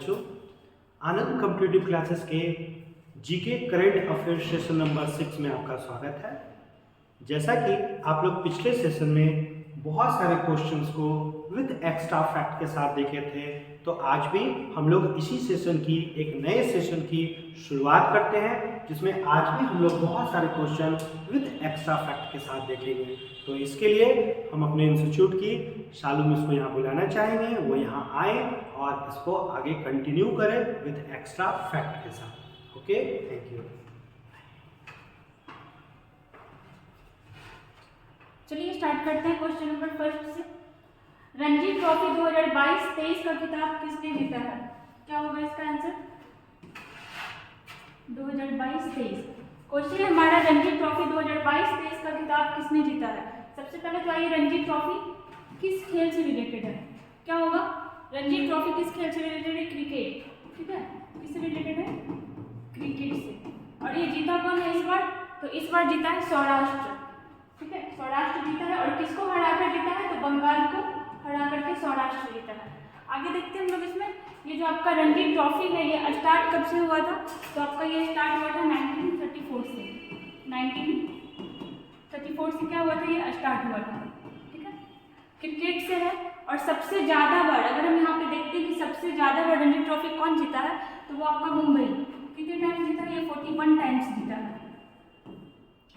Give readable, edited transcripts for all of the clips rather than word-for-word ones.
बच्चों, आनंद competitive classes के GK current affairs session number 6 में आपका स्वागत है। जैसा कि आप लोग पिछले सेशन में बहुत सारे क्वेश्चंस को विद एक्स्ट्रा फैक्ट के साथ देखे थे, तो आज भी हम लोग इसी सेशन की एक नए सेशन की शुरुआत करते हैं, जिसमें आज भी हम लोग बहुत सारे क्वेश्चन विद एक्स्ट्रा फैक्ट के साथ देखेंगे। तो इसके लिए हम अपने इंस्टीट्यूट की शालू मिस को यहाँ बुलाना चाहेंगे, वो यहाँ आए और इसको आगे कंटिन्यू करें विद एक्स्ट्रा फैक्ट के साथ। Okay, thank you. चलिए स्टार्ट करते हैं क्वेश्चन नंबर फर्स्ट से। रणजी ट्रॉफी 2022-23 का खिताब किसने जीता है? क्या होगा इसका आंसर? 2022-23 क्वेश्चन है हमारा, रणजी ट्रॉफी 2022-23 का खिताब किसने जीता है? सबसे पहले तो आइए, रणजी ट्रॉफी किस खेल से रिलेटेड है? क्या होगा? रणजी ट्रॉफी किस खेल से रिलेटेड है? क्रिकेट। ठीक है, किससे रिलेटेड है? क्रिकेट से। और ये जीता कौन है इस बार? तो इस बार जीता है सौराष्ट्र। ठीक है, सौराष्ट्र जीता है। और किसको हराकर जीता है? तो बंगाल को हरा करके सौराष्ट्र जीता है। आगे देखते हैं हम लोग इसमें। ये जो आपका रणजी ट्रॉफी है, ये स्टार्ट कब से हुआ था? तो आपका ये स्टार्ट हुआ था 1934 से। 1934 से क्या हुआ था? ये स्टार्ट हुआ था। ठीक है, क्रिकेट से है। और सबसे ज़्यादा बार अगर हम यहाँ पे देखते हैं कि सबसे ज़्यादा बार रणजी ट्रॉफी कौन जीता है, तो वो आपका मुंबई कितने टाइम्स जीता है? ये 41 टाइम्स जीता है।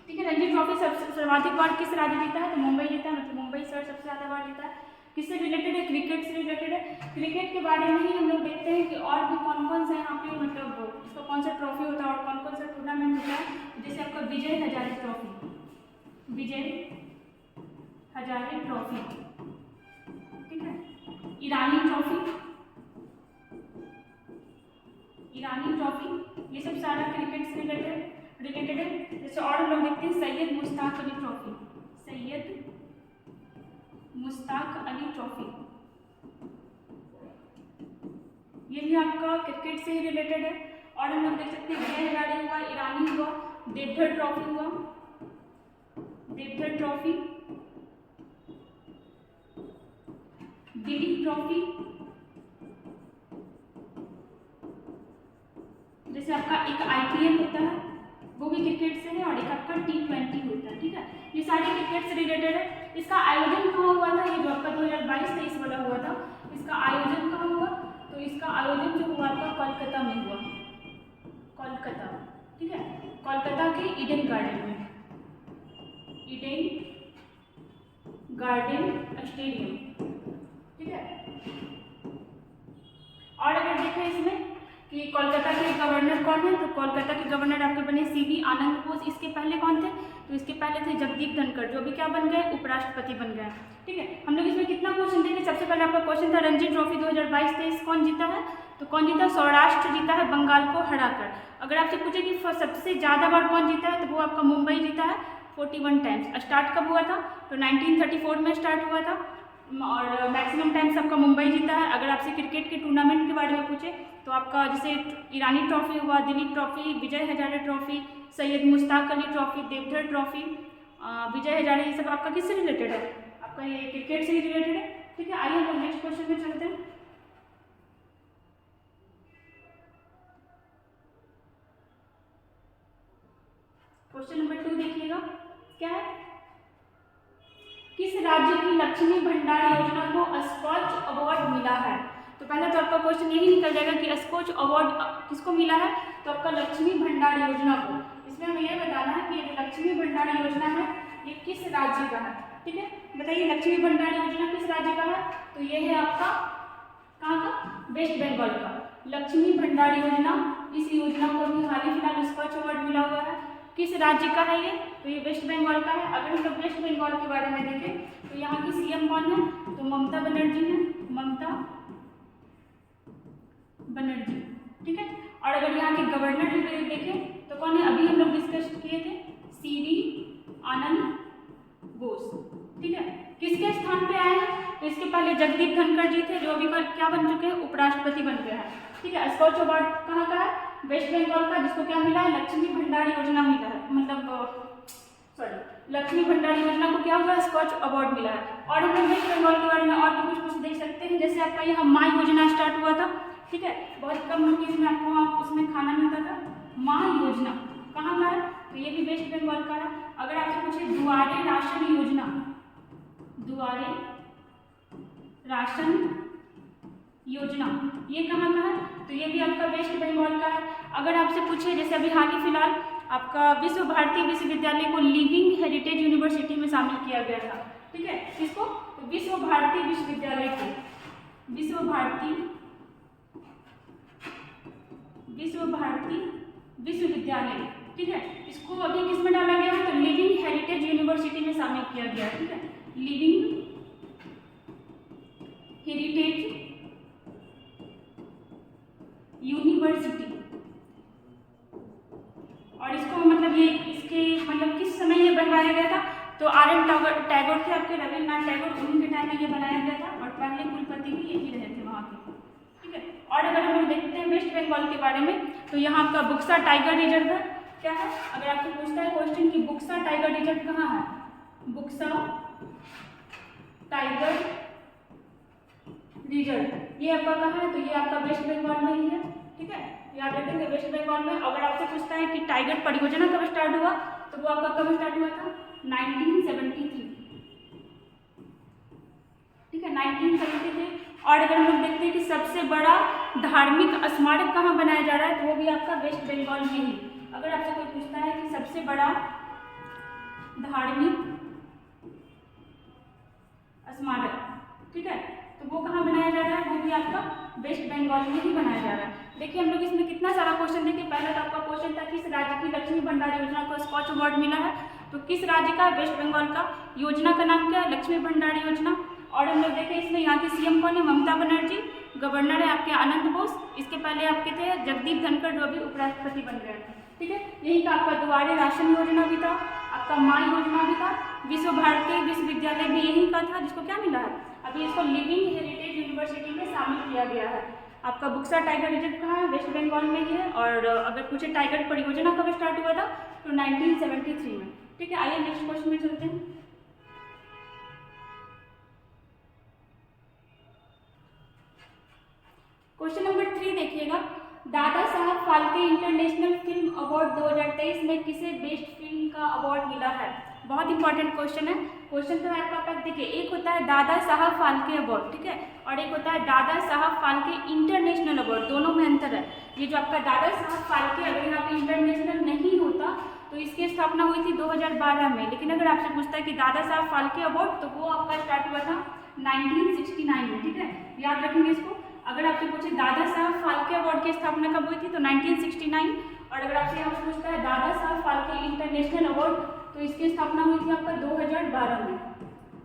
ठीक है, रणजी ट्रॉफी सबसे सर्वाधिक बार किस राज्य जीता है? तो मुंबई जीता है। मतलब मुंबई शहर सबसे ज़्यादा बार जीता है। किससे रिलेटेड है? क्रिकेट से रिलेटेड है। क्रिकेट के बारे में ही हम लोग देखते हैं कि और भी कौन कौन सा यहाँ पे मतलब इसका कौन सा ट्रॉफी होता है और कौन कौन सा टूर्नामेंट होता है। जैसे आपका विजय हजारे ट्रॉफी, विजय हजारे ट्रॉफी, ठीक है, ईरानी ट्रॉफी, ईरानी ट्रॉफी, ये सब सारा क्रिकेट से रिलेटेड है। जैसे और हम लोग देखते हैं सैयद मुश्ताक अली ट्रॉफी, सैयद मुश्ताक अली ट्रॉफी, ये भी आपका क्रिकेट से ही रिलेटेड है। और हम लोग देख सकते हैं विजय हजारे हुआ, ईरानी हुआ, देवधर ट्रॉफी हुआ, देवधर ट्रॉफी, दिलीप ट्रॉफी, जैसे आपका एक IPL होता है वो भी क्रिकेट से है, और एक आपका T20 होता है। ठीक है, ये सारे क्रिकेट से रिलेटेड है। इसका आयोजन कहाँ हुआ था? ये जो आपका 2022-23 वाला हुआ था, इसका आयोजन कहाँ हुआ? तो इसका आयोजन जो हुआ था कोलकाता में हुआ, कोलकाता। ठीक है, कोलकाता के ईडन गार्डन में, ईडन गार्डन स्टेडियम। ठीक है, और अगर देखें इसमें कि कोलकाता के गवर्नर कौन है, तो कोलकाता के गवर्नर आपके बने CV आनंद बोस। इसके पहले कौन थे? तो इसके पहले थे जगदीप धनखड़, जो भी क्या बन गए? उपराष्ट्रपति बन गए। ठीक है, हम लोग इसमें कितना क्वेश्चन देंगे? सबसे पहले आपका क्वेश्चन था रणजी ट्रॉफी 2022-23 कौन जीता है? तो कौन जीता? सौराष्ट्र जीता है बंगाल को हराकर। अगर आपसे पूछे कि सबसे ज़्यादा बार कौन जीता है, तो वो आपका मुंबई जीता है 41 टाइम्स। स्टार्ट कब हुआ था? तो 1934 में स्टार्ट हुआ था, और मैक्सिमम टाइम्स आपका मुंबई जीता है। अगर आपसे क्रिकेट के टूर्नामेंट के बारे में पूछे, तो आपका जैसे ईरानी ट्रॉफी हुआ, Dilip trophy, Vijay Hazare trophy, Syed Mushtaq Ali trophy, Deodhar trophy, Vijay Hazare, ये सब आपका किससे रिलेटेड है? आपका ये क्रिकेट से ही रिलेटेड है। ठीक है, आइए हम लोग नेक्स्ट क्वेश्चन में चलते हैं। क्वेश्चन नंबर 2 देखिएगा, क्या है? किस राज्य की लक्ष्मी भंडार योजना को स्कॉच अवार्ड मिला है? तो पहले तो आपका क्वेश्चन यही निकल जाएगा कि स्कॉच अवार्ड किसको मिला है? तो आपका लक्ष्मी भंडार योजना को। इसमें हमें यह बताना है कि ये लक्ष्मी भंडार योजना है, ये किस राज्य का है? ठीक है, बताइए लक्ष्मी भंडार योजना किस राज्य का है? तो ये है आपका कहाँ का? वेस्ट बंगाल का। लक्ष्मी भंडार योजना, इस योजना को अभी हाल ही फिलहाल स्कॉच अवार्ड मिला हुआ है। किस राज्य का है ये? तो ये वेस्ट बंगाल का है। अगर हम लोग वेस्ट बंगाल के बारे में देखें, तो यहाँ की CM कौन है? तो ममता बनर्जी है, ममता बनर्जी। ठीक है, और अगर यहाँ के गवर्नर देखें तो कौन है? अभी हम लोग डिस्कस किए थे, CV आनंद बोस। ठीक है, किसके स्थान पे आए हैं? तो इसके पहले जगदीप धनखड़ जी थे, जो अभी क्या बन चुके हैं? उपराष्ट्रपति बन गए हैं। ठीक है, स्कॉच अवार्ड कहाँ का है? वेस्ट बंगाल का, जिसको क्या मिला है? लक्ष्मी भंडार योजना मिला है, मतलब लक्ष्मी भंडार योजना को क्या हुआ? स्कॉच अवार्ड मिला है। और हम लोग वेस्ट बंगाल के बारे में और भी कुछ देख सकते हैं। जैसे आपका यहाँ माँ योजना स्टार्ट हुआ था, ठीक है, बहुत कम रुपीज़ में आपको वहाँ उसमें खाना मिलता था। माँ योजना कहाँ का है, तो ये भी वेस्ट बंगाल का है। अगर आपसे पूछे दुआरे राशन योजना, दुआरे राशन योजना ये कहाँ का है, तो ये भी आपका वेस्ट बंगाल का है। अगर आपसे पूछे जैसे अभी हाल ही फिलहाल आपका विश्व भारती विश्वविद्यालय को लिविंग हेरिटेज यूनिवर्सिटी में शामिल किया गया था, ठीक है, किसको, तो विश्व भारती विश्वविद्यालय को, विश्व भारती विश्वविद्यालय, ठीक है, इसको अभी किस में डाला गया है, तो लिविंग हेरिटेज यूनिवर्सिटी में शामिल किया गया है, ठीक है, लिविंग हेरिटेज यूनिवर्सिटी। और इसको मतलब ये इसके मतलब किस समय ये बनवाया गया था, तो R.M. टैगोर थे आपके, रविन्द्रनाथ टैगोर, उनके टाइम में ये बनाया गया था और पहले कुलपति भी यही रहे थे वहाँ के, ठीक है। और अगर हम लोग देखते हैं वेस्ट बंगाल के बारे में, तो यहाँ आपका बुक्सा टाइगर रिजर्व है, क्या है, अगर आपसे पूछता है क्वेश्चन कि बुक्सा टाइगर रिजर्व कहाँ है, बुक्सा टाइगर रिजर्व ये आपका कहाँ है, तो ये आपका वेस्ट बंगाल में ही है, ठीक है, याद रखेंगे वेस्ट बंगाल में। अगर आपसे पूछता है कि टाइगर परियोजना कब स्टार्ट हुआ, तो वो आपका कब स्टार्ट हुआ था, 1973, ठीक है, 1973। और अगर हम लोग देखते हैं कि सबसे बड़ा धार्मिक स्मारक कहाँ बनाया जा रहा है, तो वो भी आपका वेस्ट बंगाल में ही। अगर आपसे कोई पूछता है कि सबसे बड़ा धार्मिक स्मारक, ठीक है, तो वो कहाँ बनाया जा रहा है, वो भी आपका वेस्ट बंगाल में ही बनाया जा रहा है। देखिए हम लोग इसमें कितना सारा क्वेश्चन देखिए, पहला तो आपका क्वेश्चन था किस राज्य की लक्ष्मी भंडार योजना को स्कॉच अवार्ड मिला है, तो किस राज्य का, वेस्ट बंगाल का। योजना का नाम क्या है, लक्ष्मी भंडार योजना। और हम लोग देखें इसमें यहाँ की CM कौन है, ममता बनर्जी, गवर्नर है आपके आनंद बोस, इसके पहले आपके थे जगदीप धनखड़ जो अभी उपराष्ट्रपति बन गए, ठीक है। यही का आपका दुआरे राशन योजना भी था, आपका माँ योजना भी था, विश्व भारती विश्वविद्यालय भी यही का था, जिसको क्या मिला है, अभी इसको लिविंग हेरिटेज यूनिवर्सिटी में शामिल किया गया है। आपका बुक्सा टाइगर रिजर्व कहाँ है, वेस्ट बंगाल में ही है। और अगर पूछे टाइगर परियोजना कब स्टार्ट हुआ था, तो 1973 में, ठीक है। आइए नेक्स्ट क्वेश्चन में चलते हैं। क्वेश्चन नंबर 3 देखिएगा, Dada Saheb Phalke international film award 2023 में किसे बेस्ट फिल्म का अवार्ड मिला है। बहुत इंपॉर्टेंट क्वेश्चन है। क्वेश्चन तो आपका पास देखिए, एक होता है दादा साहब फाल्के अवार्ड, ठीक है, और एक होता है दादा साहब फाल्के इंटरनेशनल अवार्ड, दोनों में अंतर है। ये जो आपका दादा साहब फाल्के अगर यहाँ पे इंटरनेशनल नहीं होता तो इसकी स्थापना हुई थी 2012 में, लेकिन अगर आपसे पूछता है कि दादा साहब फाल्के अवार्ड, तो वो आपका स्टार्ट हुआ था 1969 में, ठीक है, याद रखेंगे इसको। अगर आपसे पूछे दादा साहब फाल्के अवार्ड की स्थापना कब हुई थी, तो 1969। और अगर आपसे यहाँ पे पूछता है दादा साहब फाल्के इंटरनेशनल अवार्ड, तो इसकी स्थापना हुई थी आपका 2012 में,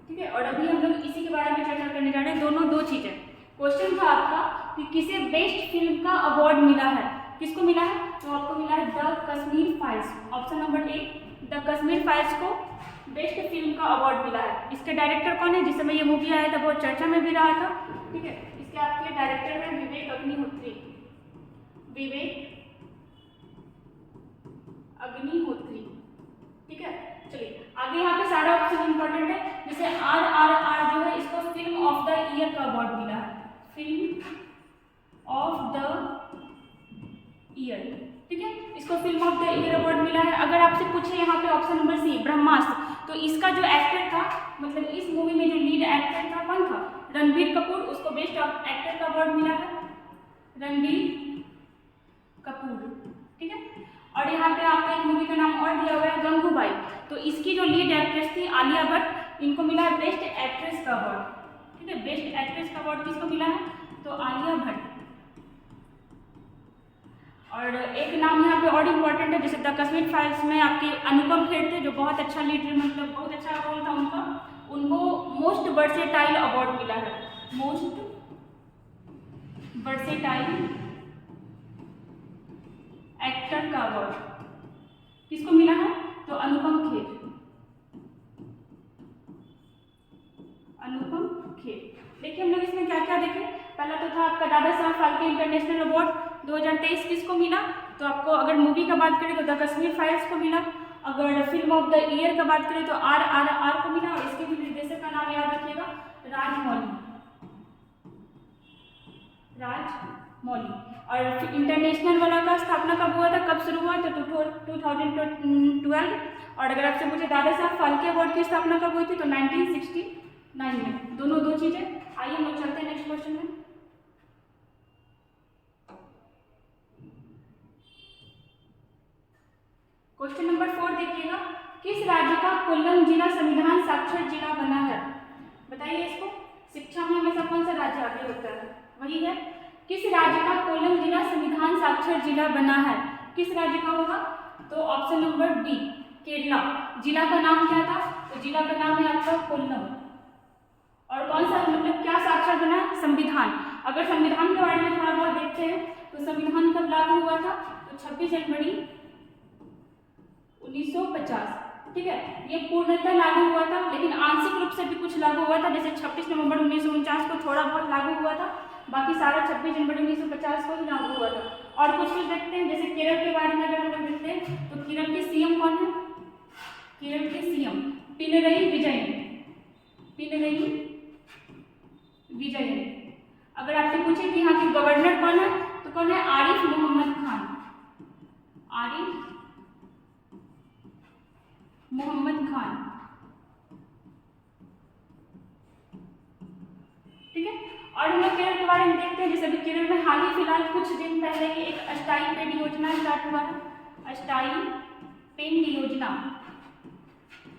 ठीक है। और अभी हम लोग इसी के बारे में चर्चा करने जा रहे हैं, दोनों दो चीज़ें। क्वेश्चन था आपका कि किसे बेस्ट फिल्म का अवार्ड मिला है, किसको मिला है, तो आपको मिला है the Kashmir files, option number A, the Kashmir files को बेस्ट फिल्म का अवार्ड मिला है। इसके डायरेक्टर कौन है, जिस समय ये मूवी आया था बहुत चर्चा में भी रहा था, ठीक है। इसके आपके डायरेक्टर हैं विवेक अग्निहोत्री, विवेक अग्निहोत्री, ठीक है। चलिए आगे यहाँ पे सारा ऑप्शन इंपॉर्टेंट है, जैसे RRR जो है इसको फिल्म ऑफ द ईयर का अवार्ड मिला है, फिल्म ऑफ द ईयर, ठीक है, इसको film of the year award मिला है। अगर आपसे पूछे यहाँ पे ऑप्शन नंबर सी ब्रह्मास्त्र, तो इसका जो एक्टर था, मतलब इस मूवी में जो लीड एक्टर था कौन था, रणबीर कपूर, उसको बेस्ट एक्टर का अवार्ड मिला है, रणबीर कपूर, ठीक है। और यहाँ पे आपका एक मूवी का नाम और दिया हुआ है गंगूबाई, तो इसकी जो लीड एक्ट्रेस थी आलिया भट्ट, इनको मिला है बेस्ट एक्ट्रेस का अवार्ड, ठीक है। बेस्ट एक्ट्रेस का अवार्ड किसको मिला है, तो आलिया भट्ट। और एक नाम यहाँ पे और इम्पोर्टेंट है, जैसे द कश्मीर फाइल्स में आपके अनुपम खेर थे, जो बहुत अच्छा लीड, मतलब बहुत अच्छा रोल था उनका, उनको मोस्ट वर्सेटाइल अवार्ड मिला है, मोस्ट वर्सेटाइल एक्टर का अवार्ड किसको मिला है, तो अनुपम खेर, अनुपम खेर। देखिए हम लोग इसमें क्या क्या देखें, पहला तो था आपका दादा साहब फाल्के इंटरनेशनल अवार्ड 2023 किसको मिला, तो आपको अगर मूवी का बात करें तो द कश्मीर फाइल्स को मिला, अगर फिल्म ऑफ द ईयर का बात करें तो RRR को मिला, और इसके भी निर्देशक का नाम याद रखिएगा राजमौली, राजमौली। और इंटरनेशनल वाला का स्थापना कब हुआ था, कब शुरू हुआ था, तो 2012। और अगर आपसे पूछे दादा साहब फाल्के अवार्ड की स्थापना कब हुई थी, तो 1969 में। दोनों दो चीजें। आइए हम लोग चलते हैं नेक्स्ट क्वेश्चन में। क्वेश्चन नंबर 4 देखिएगा, किस राज्य का कोल्लम जिला संविधान साक्षर जिला बना है? बताइए इसको। शिक्षा में हमेशा कौन सा राज्य आगे होता है, वही है। किस राज्य का कोल्लम जिला संविधान साक्षर जिला बना है, किस राज्य का होगा? तो ऑप्शन नंबर बी, केरला। जिला का नाम क्या था? तो जिला का नाम है आपका कोल्लम। और कौन सा मतलब क्या साक्षर बना? संविधान। अगर संविधान के बारे में थोड़ा बहुत देखते हैं तो संविधान कब लागू हुआ था? तो 26 जनवरी 1950। ठीक है, ये पूर्णतः लागू हुआ था, लेकिन आंशिक रूप से भी कुछ लागू हुआ था। जैसे 26 नवंबर 1949 को थोड़ा बहुत लागू हुआ था, बाकी सारा 26 जनवरी 1950 को ही लागू हुआ था। और कुछ देखते हैं, जैसे केरल के बारे में अगर हम लोग देखते हैं तो केरल के सीएम कौन है? केरल के सीएम पिनरई विजयन। पिनरई विजयन। अगर आपसे पूछे कि यहाँ के गवर्नर कौन है, तो कौन है? आरिफ मोहम्मद खान। आरिफ मोहम्मद खान। ठीक है, और हम लोग केरल के बारे में देखते हैं। जैसे अभी केरल में हाल ही फिलहाल कुछ दिन पहले ही एक अस्थाई पेड योजना स्टार्ट हुआ है। अस्थाई पेड योजना,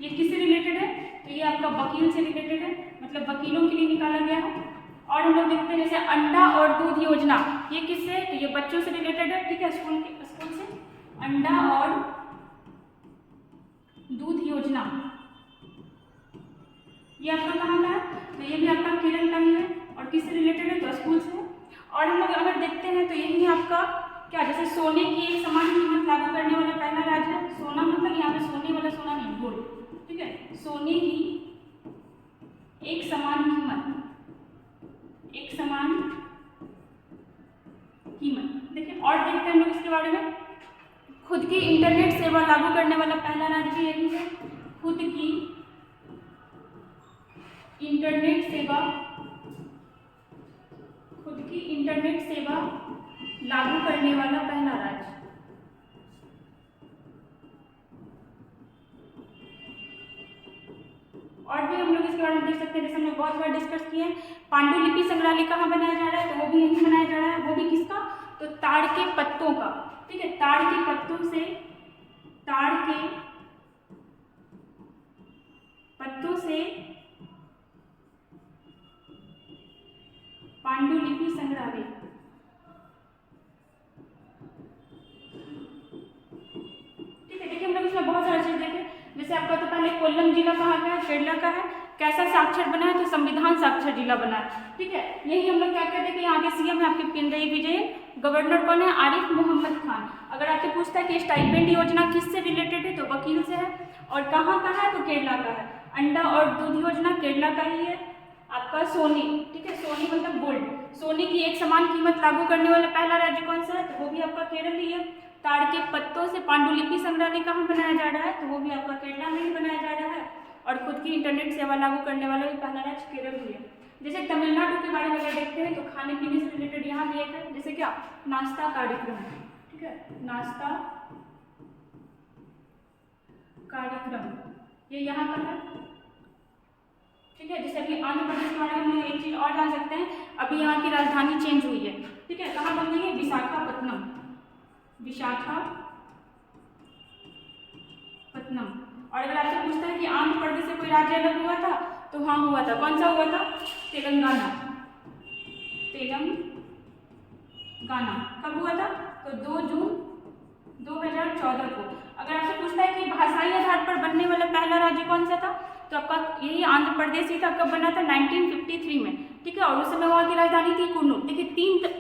ये किससे रिलेटेड है? तो ये आपका वकील से रिलेटेड है, मतलब वकीलों के लिए निकाला गया है। और हम लोग देखते हैं जैसे अंडा और दूध योजना, ये किससे? तो ये बच्चों से रिलेटेड है। ठीक है, स्कूल से अंडा और दूध योजना, ये आपका कहाँ का है? तो ये भी आपका केरल का ही है। और किससे रिलेटेड है? तो स्कूल से। और हम लोग अगर देखते हैं तो यही आपका क्या, जैसे सोने की एक समान कीमत लागू करने वाला पहला राज्य है। सोना मतलब यहाँ पे सोने वाला सोना नहीं, गोल्ड। ठीक है, सोने की एक समान कीमत, एक समान कीमत। देखिए, और देखते हैं हम लोग इसके बारे में। खुद की इंटरनेट सेवा लागू करने वाला पहला राज्य यही है। खुद की इंटरनेट सेवा, खुद की इंटरनेट सेवा लागू करने वाला पहला राज्य। और भी हम लोग इसके बारे में देख सकते हैं, जैसे हमने बहुत बार डिस्कस किए हैं। पांडुलिपि संग्रहालय कहाँ बनाया जा रहा है? तो वो भी यहीं बनाया जा रहा है। वो भी किसका? तो ताड़ के पत्तों का। ठीक है, ताड़ के पत्तों से, ताड़ के पत्तों से पांडुलिपि संग्रहालय। ठीक है, देखिए हम लोग इसमें बहुत सारी चीज देखें। जैसे आपका तो पहले कोल्लम जिला कहाँ का है? केरला का है। कैसा साक्षर बना है? तो संविधान साक्षर जिला बना है। ठीक है, यही हम लोग क्या कहते हैं कि यहाँ के सीएम है आपके पिनरई विजयन। गवर्नर कौन है? आरिफ मोहम्मद खान। अगर आपसे पूछता है कि स्टाइपेंड योजना किससे रिलेटेड है, तो वकील से है। और कहाँ का है? तो केरला का है। अंडा और दूध योजना केरला का ही है। आपका सोने, ठीक है, सोने मतलब गोल्ड, सोने की एक समान कीमत लागू करने वाला पहला राज्य कौन सा है? तो वो भी आपका केरल ही है। ताड़ के पत्तों से पांडुलिपि संग्रहालय कहाँ बनाया जा रहा है? तो वो भी आपका केरला में ही बनाया जा रहा है। और खुद की इंटरनेट सेवा लागू करने वाला भी पहला राज्य केरल ही है। जैसे तमिलनाडु के बारे में अगर देखते हैं तो खाने पीने से रिलेटेड यहाँ भी एक है, जैसे क्या? नाश्ता कार्यक्रम। ठीक है, नाश्ता कार्यक्रम, ये यहाँ का है। ठीक है, जैसे अभी आंध्र प्रदेश के बारे में हम लोग एक चीज और जान सकते हैं। अभी यहाँ की राजधानी चेंज हुई है। ठीक है, कहाँ बन गई है? विशाखापट्टनम। विशाखापट्टनम। और अगर आपसे पूछता है कि आंध्र प्रदेश से कोई राज्य अलग हुआ था, तो हाँ हुआ था। कौन सा हुआ था? तेलंगाना। तेलंगाना कब हुआ था? तो 2 जून 2014 को। अगर आपसे पूछता है कि भाषाई आधार पर बनने वाला पहला राज्य कौन सा था, तो आपका यही आंध्र प्रदेश ही था। कब बना था? 1953 में। ठीक है, और उस समय वहाँ की राजधानी थी कुर्नूल। देखिए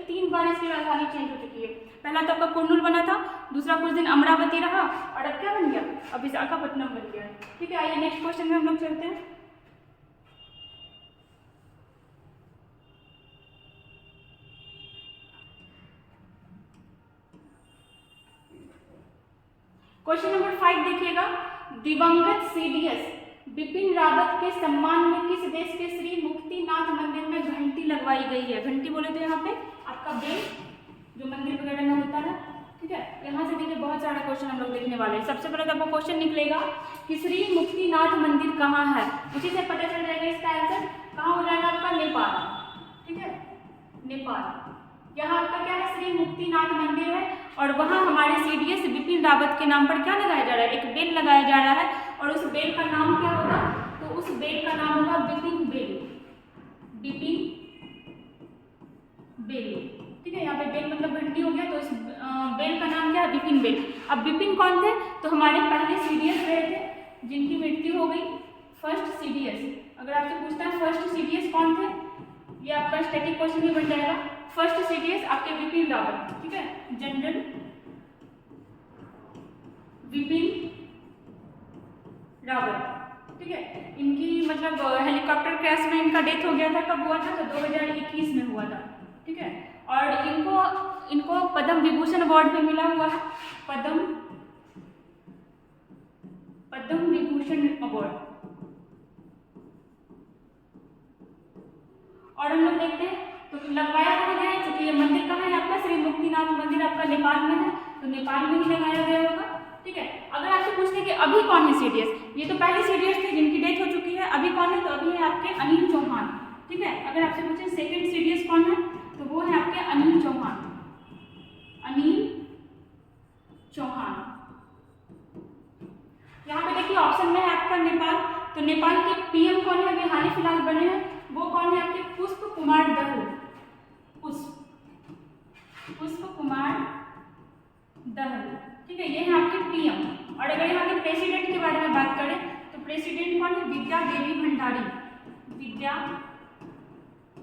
तीन बार इसकी राजधानी चेंज हो चुकी है। पहला तो आपका कुर्नूल बना था, दूसरा कुछ दिन अमरावती रहा, और अब क्या बन गया? अब विशाखापट्टनम बन गया। ठीक है, आइए नेक्स्ट क्वेश्चन में हम लोग चलते हैं। क्वेश्चन नंबर 5 देखिएगा। दिवंगत सीडीएस बिपिन रावत के सम्मान में किस देश के श्री मुक्तिनाथ मंदिर में घंटी लगवाई गई है? घंटी बोले तो यहाँ पे आपका आपका बेल जो मंदिर वगैरह में होता है, ठीक है। यहाँ से देखिए बहुत सारा क्वेश्चन हम लोग देखने वाले हैं। सबसे पहले तो आपको क्वेश्चन निकलेगा कि श्री मुक्तिनाथ मंदिर कहाँ है, उसी से पता चल जाएगा इसका आंसर कहाँ हो जाएगा आपका नेपाल, ठीक है, नेपाल। यहाँ आपका क्या है, श्री मुक्तिनाथ मंदिर है और वहाँ हमारे CDS बिपिन रावत के नाम पर क्या लगाया जा रहा है, एक बेल लगाया जा रहा है और उस बेल का नाम क्या होगा, तो उस बेल का नाम होगा बिपिन बेल, बिपिन बेल, ठीक है। यहाँ पे बेल मतलब घंटी हो गया, तो इस बेल का नाम क्या है, बिपिन बेल। अब बिपिन कौन थे, तो हमारे पहले CDS रहे थे जिनकी मृत्यु हो गई, फर्स्ट CDS। अगर आपसे पूछता है फर्स्ट CDS कौन थे, ये आपका स्टैटिक क्वेश्चन भी बन जाएगा। फर्स्ट CDS आपके बिपिन रावत, ठीक है, जनरल बिपिन रावत, ठीक है। इनकी मतलब हेलीकॉप्टर क्रैश में इनका डेथ हो गया था, कब हुआ था, तो 2021 में हुआ था, ठीक है। और इनको पद्म विभूषण अवार्ड भी मिला हुआ है, पद्म विभूषण अवार्ड। और हम लोग देखते हैं तो लगवाया कहाँ गया है, क्योंकि ये मंदिर कहाँ है आपका, श्री मुक्तिनाथ मंदिर आपका नेपाल में है, तो नेपाल में ही लगाया गया होगा, ठीक है। अगर आपसे पूछते हैं कि अभी कौन है CDS, ये तो पहले CDS थे जिनकी डेथ हो चुकी है, अभी कौन है, तो अभी है आपके अनिल चौहान, ठीक है। अगर आपसे पूछे सेकंड CDS कौन है, तो वो है आपके अनिल चौहान, अनिल चौहान। यहाँ पे देखिए ऑप्शन में है आपका नेपाल, तो नेपाल के PM कौन है, अभी हाल ही फिलहाल बने हैं, वो कौन है आपके पुष्प कुमार दहल, पुष्प कुमार दहल, ठीक है, ये है आपके PM। और अगर यहाँ के प्रेसिडेंट के बारे में बात करें तो प्रेसिडेंट कौन है, विद्या देवी भंडारी, विद्या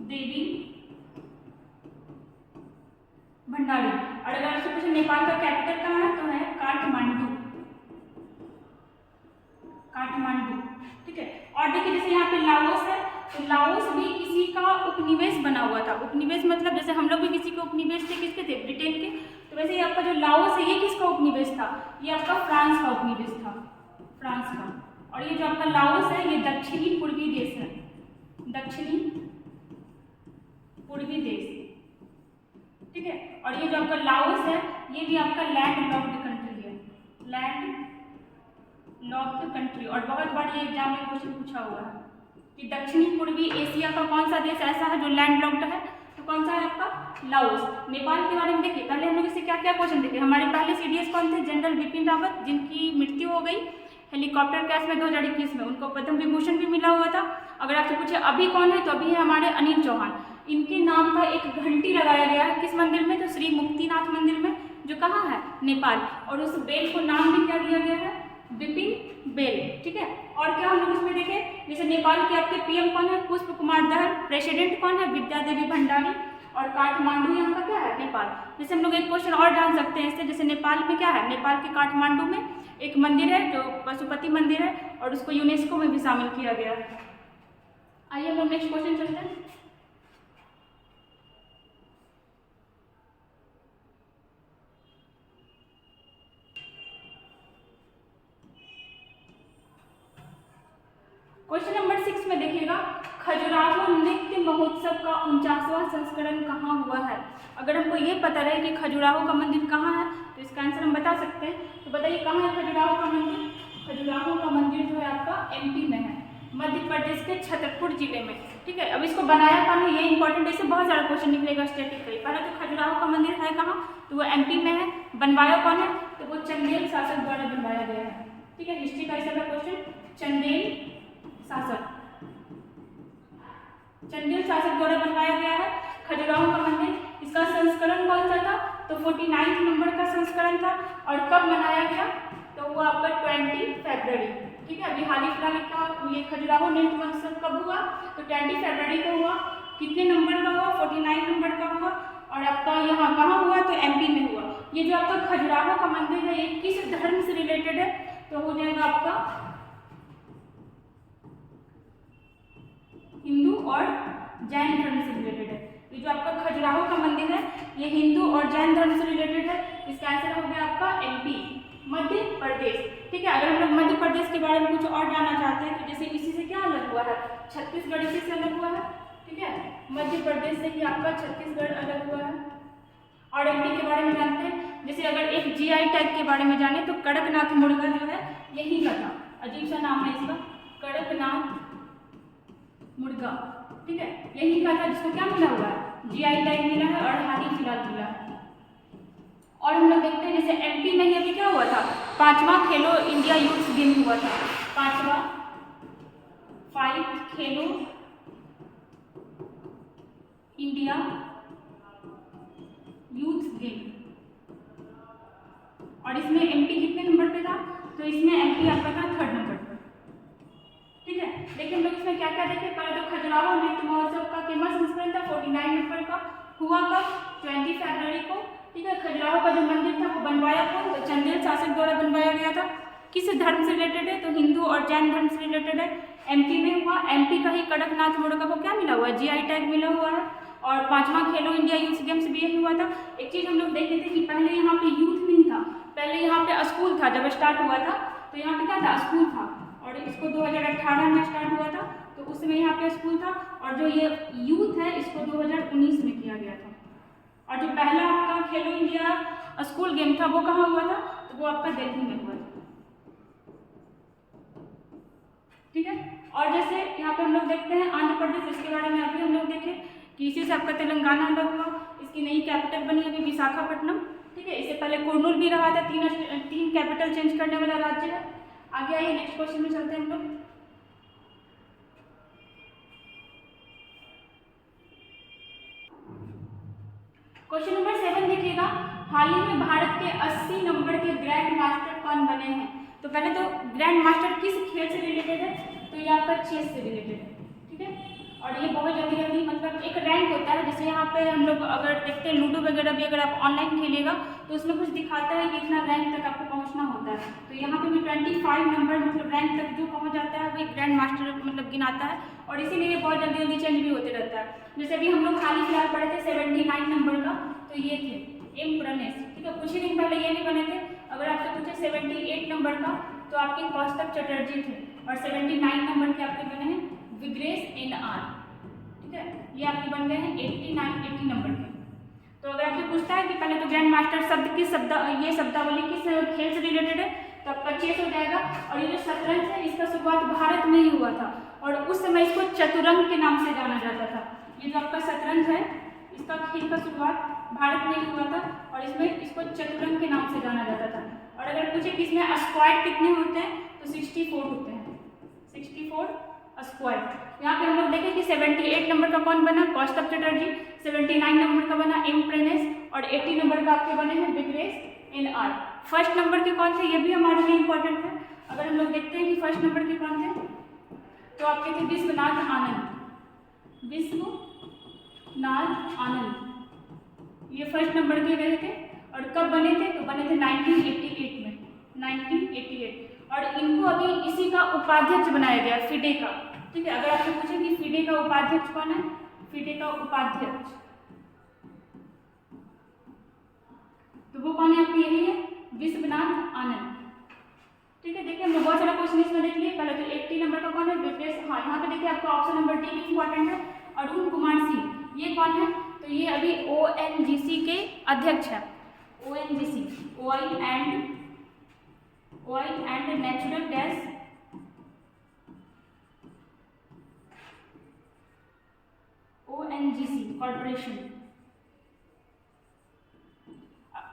देवी भंडारी। और अगर आपसे पूछे नेपाल का कैपिटल कहाँ है, तो है काठमांडू, काठमांडू, ठीक है। और देखिए जैसे यहाँ पे लाओस है, तो लाओस भी किसी का उपनिवेश बना हुआ था। उपनिवेश मतलब जैसे हम लोग भी किसी के उपनिवेश थे, किसके थे, ब्रिटेन के, तो वैसे ही आपका जो लाओस है ये किसका उपनिवेश था, ये आपका फ्रांस का उपनिवेश था, फ्रांस का। और ये जो आपका लाओस है ये दक्षिणी पूर्वी देश है, दक्षिणी पूर्वी देश, ठीक है। और ये जो आपका लाओस है ये भी आपका लैंड लॉक्ड कंट्री है, लैंड लॉक्ड कंट्री। और बहुत बार ये एग्जाम में क्वेश्चन पूछा हुआ है कि दक्षिणी पूर्वी एशिया का कौन सा देश ऐसा है जो लैंड लॉक्ड है, तो कौन सा है आपका, लाओस। नेपाल के बारे में देखिए, पहले हम लोग इससे क्या क्या क्वेश्चन देखे। हमारे पहले CDS कौन थे, जनरल बिपिन रावत, जिनकी मृत्यु हो गई हेलीकॉप्टर क्रैश में 2021 में, उनको पद्म विभूषण भी मिला हुआ था। अगर आपसे पूछे अभी कौन है, तो अभी है हमारे अनिल चौहान। इनके नाम का एक घंटी लगाया गया है किस मंदिर में, तो श्री मुक्तिनाथ मंदिर में, जो कहाँ है, नेपाल। और उस बेल को नाम भी क्या दिया गया है, बिपिन बेल, ठीक है। और क्या हम लोग इसमें देखें, जैसे नेपाल के आपके PM कौन है, पुष्प कुमार दहल, प्रेसिडेंट कौन है, विद्या देवी भंडारी, और काठमांडू यहाँ का क्या है, नेपाल। जैसे हम लोग एक क्वेश्चन और जान सकते हैं इससे, जैसे नेपाल में क्या है, नेपाल के काठमांडू में एक मंदिर है जो पशुपति मंदिर है, और उसको यूनेस्को में भी शामिल किया गया है। आइए हम लोग नेक्स्ट क्वेश्चन चलते हैं। क्वेश्चन नंबर 6 में देखिएगा, खजुराहो नृत्य महोत्सव का 49वां संस्करण कहाँ हुआ है। अगर हमको ये पता रहे कि खजुराहो का मंदिर कहाँ है, तो इसका आंसर हम बता सकते हैं। तो बताइए कहाँ है खजुराहो का मंदिर। खजुराहो का मंदिर जो है आपका MP में है, मध्य प्रदेश के छतरपुर जिले में, ठीक है। अब इसको बनाया कौन है, ये इंपॉर्टेंट, इससे बहुत सारा क्वेश्चन निकलेगा स्टैटिक का। पहले तो खजुराहो का मंदिर है कहाँ, तो वो MP में है। बनवाया कौन है, तो वो चंदेल शासक द्वारा बनवाया गया है, ठीक है। हिस्ट्री का ऐसा क्वेश्चन, चंदेल शासक, चंदेल शासक द्वारा बनवाया गया है खजुराहो का मंदिर। इसका संस्करण कौन सा था, तो 49 नंबर का संस्करण था। और कब मनाया गया, तो वो आपका 20 फरवरी, ठीक है। अभी हाल ही फिलहाल का ये खजुराहो नृत्य महोत्सव कब हुआ, तो 20 फरवरी को हुआ। कितने नंबर का हुआ, 49 नंबर का हुआ। और आपका यहाँ कहाँ हुआ, तो MP में हुआ। ये जो आपका खजुराहो का मंदिर है ये किस धर्म से रिलेटेड है, तो हो जाएगा आपका हिंदू और जैन धर्म से रिलेटेड है। ये जो आपका खजुराहो का मंदिर है ये हिंदू और जैन धर्म से रिलेटेड है। इसका आंसर हो गया आपका MP, मध्य प्रदेश, ठीक है। अगर हम लोग मध्य प्रदेश के बारे में कुछ और जानना चाहते हैं, तो जैसे इसी से क्या अलग हुआ है, छत्तीसगढ़ इसी से अलग हुआ है, ठीक है। मध्य प्रदेश से ही आपका छत्तीसगढ़ अलग हुआ है। जैसे अगर एक जीआई टैग के बारे में जाने तो कड़कनाथ मुर्गा जो है यही का था, अजीब सा नाम है इसका, कड़कनाथ मुर्गा, ठीक है, यही का था, जिसको क्या मिला हुआ है, जीआई टैग मिला है और हाल ही फिलहाल मिला है। और हम लोग देखते हैं जैसे एमपी में ही अभी क्या हुआ था, 5वां खेलो इंडिया यूथ गेम हुआ था, 5वां 5 खेलो इंडिया यूथ गेम, और इसमें एमपी कितने नंबर पे था, तो इसमें एमपी आपका था 3rd नंबर पर, ठीक है। देखिए हम लोग इसमें क्या क्या देखें, पहले तो खजुराहो नृत्य महोत्सव का फेमस संस्करण था 49 नंबर का, हुआ कब, 20 फरवरी को, ठीक है। खजुराहो का जो मंदिर था वो बनवाया कौन, तो चंदेल शासक द्वारा बनवाया गया था। किस धर्म से रिलेटेड है, तो हिंदू और जैन धर्म से रिलेटेड है। एमपी में हुआ, एमपी का ही कड़कनाथ मुर्गा को क्या मिला हुआ है, जीआई टैग मिला हुआ है। और 5वां खेलो इंडिया यूथ गेम्स भी यही हुआ था। एक चीज़ हम लोग देख रहे थे कि पहले यहाँ पे यूथ नहीं था, पहले यहाँ पे स्कूल था, जब स्टार्ट हुआ था तो यहाँ पे क्या था, स्कूल था, और इसको 2018 में स्टार्ट हुआ था तो उस समय यहाँ पे स्कूल था, और जो ये यूथ है इसको 2019 में किया गया था। और जो पहला आपका खेलो इंडिया स्कूल गेम था वो कहाँ हुआ था, तो वो आपका दिल्ली में हुआ था, ठीक है। और जैसे यहाँ पे हम लोग देखते हैं आंध्र प्रदेश, इसके बारे में अभी हम लोग देखें कि इसी से आपका तेलंगाना अलग हुआ, इसकी नई कैपिटल बनी अभी विशाखापट्टनम, ठीक है। इससे पहले कुर्नूल भी रहा था, 3 कैपिटल चेंज करने वाला राज्य है। आगे आइए नेक्स्ट क्वेश्चन में चलते हैं हम लोग। क्वेश्चन नंबर 7 देखिएगा, हाल ही में भारत के 80 नंबर के ग्रैंड मास्टर कौन बने हैं। तो पहले तो ग्रैंड मास्टर किस खेल से रिलेटेड है, तो ये आपका चेस से रिलेटेड है, ठीक है। और ये बहुत जल्दी जल्दी मतलब एक रैंक होता है, जैसे यहाँ पे हम लोग अगर देखते हैं लूडो वगैरह भी अगर आप ऑनलाइन खेलिएगा तो उसमें कुछ दिखाता है कि इतना रैंक तक आपको पहुँचना होता है। तो यहाँ पे भी 25 नंबर मतलब रैंक तक जो पहुँच जाता है वो एक ग्रैंड मास्टर मतलब गिनाता है, और इसीलिए ये बहुत जल्दी जल्दी चेंज भी होते रहता है। जैसे अभी हम लोग हाल ही फिलहाल पढ़े थे 79 नंबर का, तो ये थे एम प्रणेश, ठीक है। कुछ ही दिन पहले ये नहीं बने थे। अगर आपसे पूछे 78 नंबर का तो आपके कौस्तभ चटर्जी थे, और 79 नंबर के आपके बने हैं विग्रेस NR, ठीक है। ये आपके बन गए हैं 80 नंबर के। तो अगर आपसे पूछता है कि पहले तो ग्रैंड मास्टर शब्द किस ये शब्दावली किस खेल से रिलेटेड है, तो आपका चेस हो जाएगा। और ये जो शतरंज है इसका शुरुआत भारत में ही हुआ था, और उस समय इसको चतुरंग के नाम से जाना जाता था। ये जो आपका शतरंज है इसका खेल का शुरुआत भारत में ही हुआ था, और इसमें इसको चतुरंग के नाम से जाना जाता था। और अगर पूछे कि इसमें स्क्वायर कितने होते हैं, तो 64 होते हैं, 64 स्क्वायर। यहाँ पे हम लोग देखें कि 78 नंबर का कौन बना, कौस्तभ चटर्जी, 79 नंबर का बना एम प्रणेश, और 80 नंबर का आपके बने हैं विग्रेस NR। फर्स्ट नंबर के कौन थे, ये भी हमारे लिए इंपॉर्टेंट है। अगर हम लोग देखते हैं कि फर्स्ट नंबर के कौन थे, तो आपके थे विश्वनाथ आनंद, विश्वनाथ आनंद, ये फर्स्ट नंबर के रहे थे। और कब बने थे, तो बने थे 1988 में, 1988। और इनको अभी इसी का उपाध्यक्ष बनाया गया फिडे का, ठीक है। अगर आपसे पूछे कि फिडे का उपाध्यक्ष कौन है, फिडे का उपाध्यक्ष तो वो कौन है, आपकी यही है विश्वनाथ आनंद, ठीक है। देखिए हमने बहुत सारा क्वेश्चन इसमें देख लिए। पहले तो 80 नंबर का कौन है, विग्रेस, हाँ यहाँ पे देखिए आपका ऑप्शन नंबर डी भी इंपॉर्टेंट है। अरुण कुमार सिंह, ये कौन है, तो ये अभी ONGC के अध्यक्ष है। ONGC oil and natural gas ONGC corporation.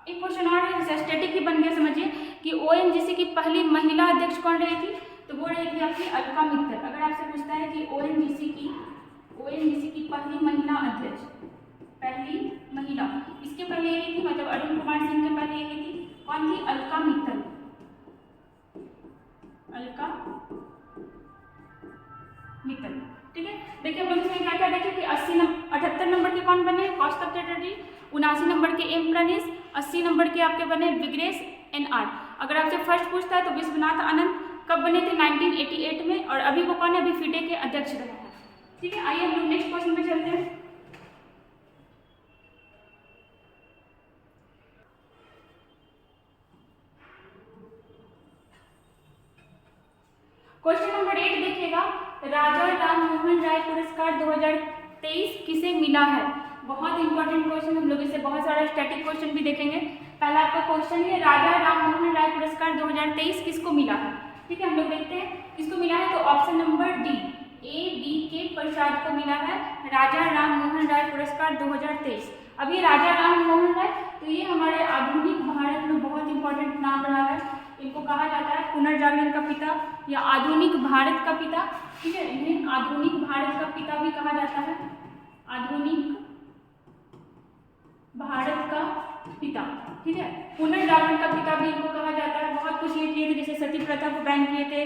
एक क्वेश्चन और है, स्टैटिक ही बन गया, समझिए कि ONGC की पहली महिला अध्यक्ष कौन रही थी, तो वो रही थी आपकी अलका मित्तल। अगर आपसे पूछता है कि ONGC की पहली महिला अध्यक्ष, पहली महिला, इसके पहले यही थी, मतलब अरुण कुमार सिंह के पहले यही थी, कौन थी, अलका मित्तल, अलका मित्तल, ठीक है। देखिए हम लोग इसमें क्या क्या देखें कि 78 नंबर के कौन बने, कौस्तभ चटर्जी, 79 नंबर के एम प्रणेश, 80 नंबर के आपके बने विग्रेस NR। अगर आपसे फर्स्ट पूछता है तो विश्वनाथ आनंद कब बने थे, 1988 में, और अभी वो कौन है, अभी फिडे के अध्यक्ष रहे हैं, ठीक है। आइए हम लोग नेक्स्ट क्वेश्चन में चलते हैं। क्वेश्चन नंबर 8 देखिएगा, राजा राम मोहन राय पुरस्कार 2023 किसे मिला है। बहुत इंपॉर्टेंट क्वेश्चन, हम लोग इससे बहुत सारा स्टैटिक क्वेश्चन भी देखेंगे। पहला आपका क्वेश्चन है, राजा राममोहन राय पुरस्कार 2023 किसको मिला है? ठीक है, हम लोग देखते हैं किसको मिला है। तो ऑप्शन नंबर डी, A.B.K. प्रसाद को मिला है राजा राममोहन राय पुरस्कार 2023। अब ये राजा राममोहन राय, तो ये हमारे आधुनिक भारत में बहुत इंपॉर्टेंट नाम रहा है। इनको कहा जाता है पुनर्जागरण का पिता या आधुनिक भारत का पिता। ठीक है, इन्हें आधुनिक भारत का पिता भी कहा जाता है, आधुनिक भारत का पिता। ठीक है, पुनर्जागरण का पिता भी इनको कहा जाता है। बहुत कुछ ये किए थे, जैसे सती प्रथा को बैन किए थे,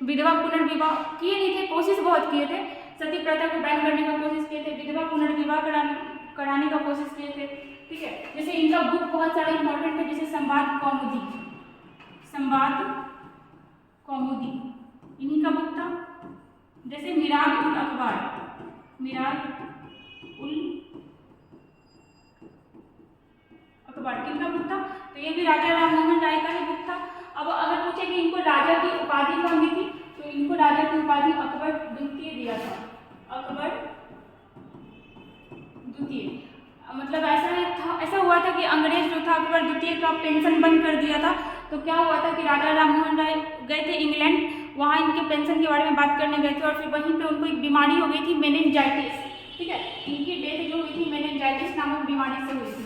विधवा पुनर्विवाह किए नहीं थे, कोशिश बहुत किए थे, सती प्रथा को बैन करने का कोशिश किए थे, विधवा पुनर्विवाह कराने का कोशिश किए थे। ठीक है, जैसे इनका बुक बहुत सारा इंपॉर्टेंट है, जैसे संवाद कौमुदी, संवाद कौमुदी इन्हीं का बुक था। जैसे मिराज उल अखबार, मिराज उल अखबार किनका बुक था? तो ये भी राजा राममोहन राय का ही बुक था। अब अगर पूछे कि इनको राजा की उपाधि कौन दी थी, तो इनको राजा की उपाधि अकबर द्वितीय दिया था, अकबर द्वितीय। मतलब ऐसा हुआ था कि अंग्रेज जो था अकबर द्वितीय का पेंशन बंद कर दिया था। तो क्या हुआ था कि राजा राममोहन राय गए थे इंग्लैंड, वहाँ इनके पेंशन के बारे में बात करने गए थे, और फिर वहीं पे उनको एक बीमारी हो गई थी, मेनिनजाइटिस। ठीक है, इनकी डेथ जो हुई थी मेनिनजाइटिस नामक बीमारी से हुई थी,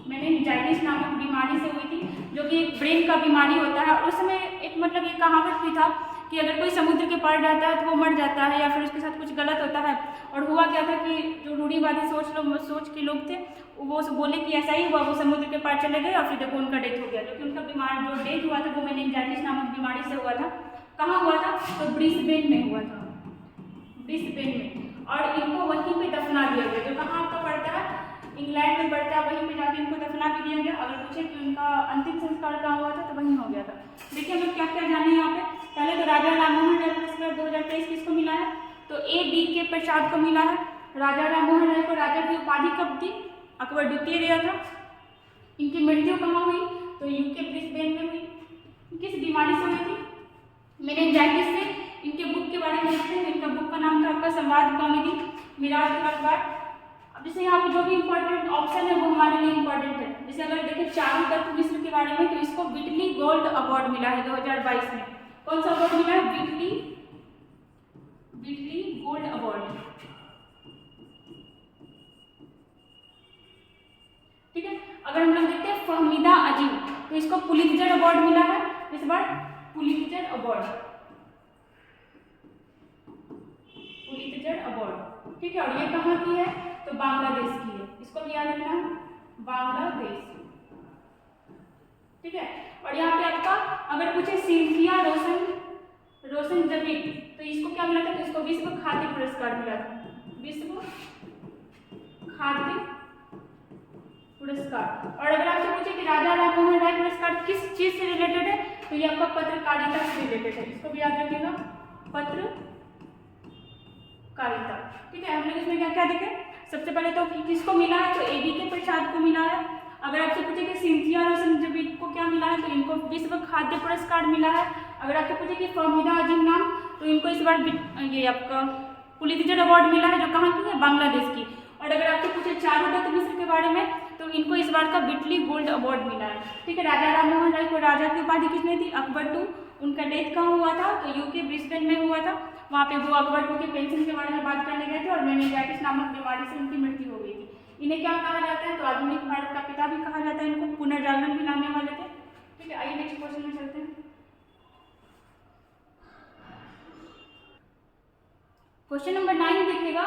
मेनिनजाइटिस नामक बीमारी से हुई थी, जो कि एक ब्रेन का बीमारी होता है। और उस समय एक मतलब ये कहावत भी था कि अगर कोई समुद्र के पार रहता है तो वो मर जाता है, या फिर उसके साथ कुछ गलत होता है। और हुआ क्या था कि जो रूढ़िवादी सोच के लोग थे, वो बोले कि ऐसा ही हुआ, वो समुद्र के पार चले गए और फिर देखो उनका डेथ हो गया। क्योंकि उनका बीमार जो डेथ हुआ था वो मेनिनजाइटिस नामक बीमारी से हुआ था। कहाँ हुआ था? तो ब्रिस्बेन में हुआ था, ब्रिस्बेन में। और इनको वहीं पे दफना दिया गया, जो कहाँ आपका पड़ता है, इंग्लैंड में पड़ता है, वहीं पे जाके इनको दफना भी दिया गया। अगर पूछे कि उनका अंतिम संस्कार कहाँ हुआ था, तो वहीं हो गया था। देखिए हम लोग क्या क्या जाने यहाँ पे। पहले तो राजा राममोहन राय पुरस्कार 2023 किसको मिला है? तो A.B.K. प्रसाद को मिला है। राजा राममोहन राय को राजा की उपाधि कब दी? अकबर द्वितीय दिया था। इनकी मृत्यु कहाँ हुई? तो यूके ब्रिस्बेन में हुई। किस बीमारी से हुई थी? मेनिनजाइटिस से। इनके बुक के बारे में देखते हैं। इनका बुक का नाम था आपका संवाद कौमुदी, मिराज उल अखबार। अब जैसे यहाँ पे जो भी इंपॉर्टेंट ऑप्शन है वो हमारे लिए इंपॉर्टेंट है। जैसे अगर देखें चारुदत्त मिश्र के बारे में, तो इसको विटली गोल्ड अवार्ड मिला है 2022 में। कौन सा अवार्ड मिला है? विटली गोल्ड अवार्ड। ठीक है, अगर हम लोग देखते हैं फहमीदा अजीम, तो इसको पुलित्जर अवार्ड मिला है इस बार, पुलित्जर अवार्ड, पुलित्जर अवार्ड। ठीक है, और ये कहाँ की है? तो बांग्लादेश की है। इसको भी याद रखना है, बांग्लादेश। ठीक है, और यहाँ पे आपका अगर पूछे सिंथिया रोशन जबीर, तो इसको क्या मिला था? तो इसको विश्व खाद्य पुरस्कार मिला था, विश्व खाद्य पुरस्कार। और अगर आपसे पूछे कि राजा राममोहन राय पुरस्कार किस चीज से रिलेटेड है, तो ये आपका पत्रकारिता से रिलेटेड है। इसको भी याद रखिएगा, पत्रकारिता। ठीक है, हम लोग इसमें क्या क्या देखें। सबसे पहले तो किसको मिला है? तो A.B.K. प्रसाद को मिला है। अगर आपसे पूछे कि सिंथिया रोशन जबीर को क्या मिला है, तो इनको विश्व खाद्य पुरस्कार मिला है। अगर आपसे पूछे कि फहमीदा अजीम नाम, तो इनको इस बार ये आपका पुलित्जर अवार्ड मिला है, जो कहाँ की है? बांग्लादेश की। और अगर आपसे पूछे चारुदत्त मिश्र के बारे में, तो इनको इस बार का विटली गोल्ड अवार्ड मिला है। ठीक है, राजा राममोहन राय को राजा की उपाधि किसने दी? अकबर II। उनका डेथ कहाँ हुआ था? तो यूके ब्रिस्बेन में हुआ था। वहाँ पे वो अकबर II के पेंशन के बारे में बात करने गए थे, और मेनिनजाइटिस नामक बीमारी से उनकी मृत्यु हो गई थी। इन्हें क्या कहा जाता है? तो आधुनिक भारत का पिता भी कहा जाता है इनको, पुनर्जागरण भी लाने वाले थे। ठीक है, आइए नेक्स्ट क्वेश्चन में चलते हैं। क्वेश्चन नंबर 9 देखिएगा,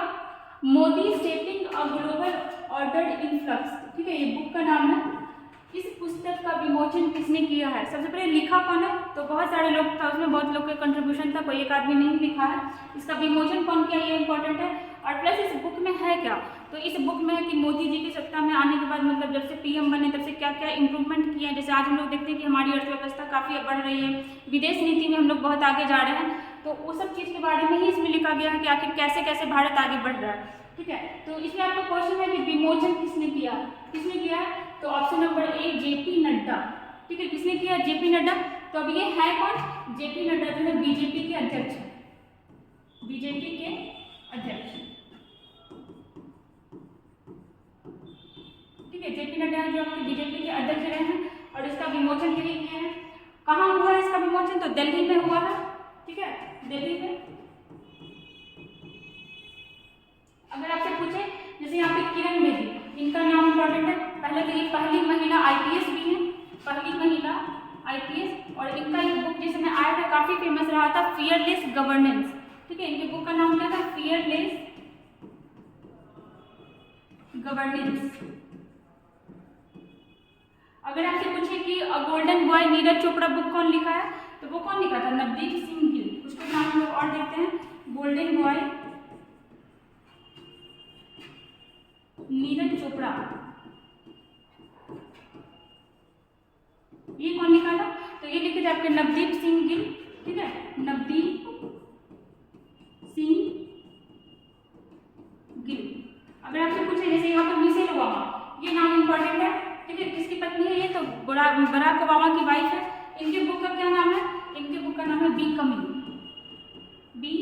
Modi setting a global order in flux. ठीक है, ये बुक का नाम है। इस पुस्तक का विमोचन किसने किया है? सबसे पहले लिखा कौन है? तो बहुत सारे लोग था, उसमें बहुत लोग का कंट्रीब्यूशन था, कोई एक आदमी नहीं लिखा है। इसका विमोचन कौन किया, ये इंपॉर्टेंट है। और प्लस इस बुक में है क्या? तो इस बुक में है कि मोदी जी की सत्ता में आने के बाद, मतलब जब से PM बने तब से क्या क्या इंप्रूवमेंट किए हैं। जैसे आज हम लोग देखते हैं कि हमारी अर्थव्यवस्था काफ़ी बढ़ रही है, विदेश नीति में हम लोग बहुत आगे जा रहे हैं। तो वो सब चीज़ के बारे में ही इसमें लिखा गया है कि आखिर कैसे कैसे भारत आगे बढ़ रहा है। ठीक है, तो इसमें आपका क्वेश्चन है कि विमोचन किसने किया? किसने किया है? तो option number A, JP Nadda. ठीक है, किसने किया? JP नड्डा। तो अब ये है कौन? JP नड्डा जो है BJP के अध्यक्ष है, BJP के अध्यक्ष। ठीक है, जेपी नड्डा जो आपके बीजेपी के अध्यक्ष रहे हैं और इसका विमोचन यही किया है। कहाँ हुआ है इसका विमोचन? तो दिल्ली में हुआ है। ठीक है, दिल्ली में। अगर आपसे पूछे जैसे यहाँ पे किरण बेदी, इनका नाम इंपॉर्टेंट है। पहले तो ये पहली महिला आईपीएस भी है, पहली महिला आईपीएस। और इनका एक बुक जिसमें आया था काफी फेमस रहा था, फियरलेस गवर्नेंस। ठीक है, इनके बुक का नाम क्या था? Fearless governance. अगर आपसे पूछे कि golden boy Neeraj Chopra book कौन लिखा है, तो वो कौन लिखा था? नवदीप सिंह गिल। उसके नाम हम लोग और देखते हैं, गोल्डन बॉय नीरज चोपड़ा, ये कौन लिखा था? तो ये लिखे थे आपके नवदीप सिंह गिल। ठीक है, नवदीप सिंह गिल। अगर आपसे पूछे जैसे यहाँ पर मिशेल ओबामा, ये नाम इंपॉर्टेंट है। ठीक है, किसकी पत्नी है ये? तो बराक ओबामा की वाइफ है। इनके बुक का क्या नाम है? इनके बुक का नाम है बी कमिंग। बी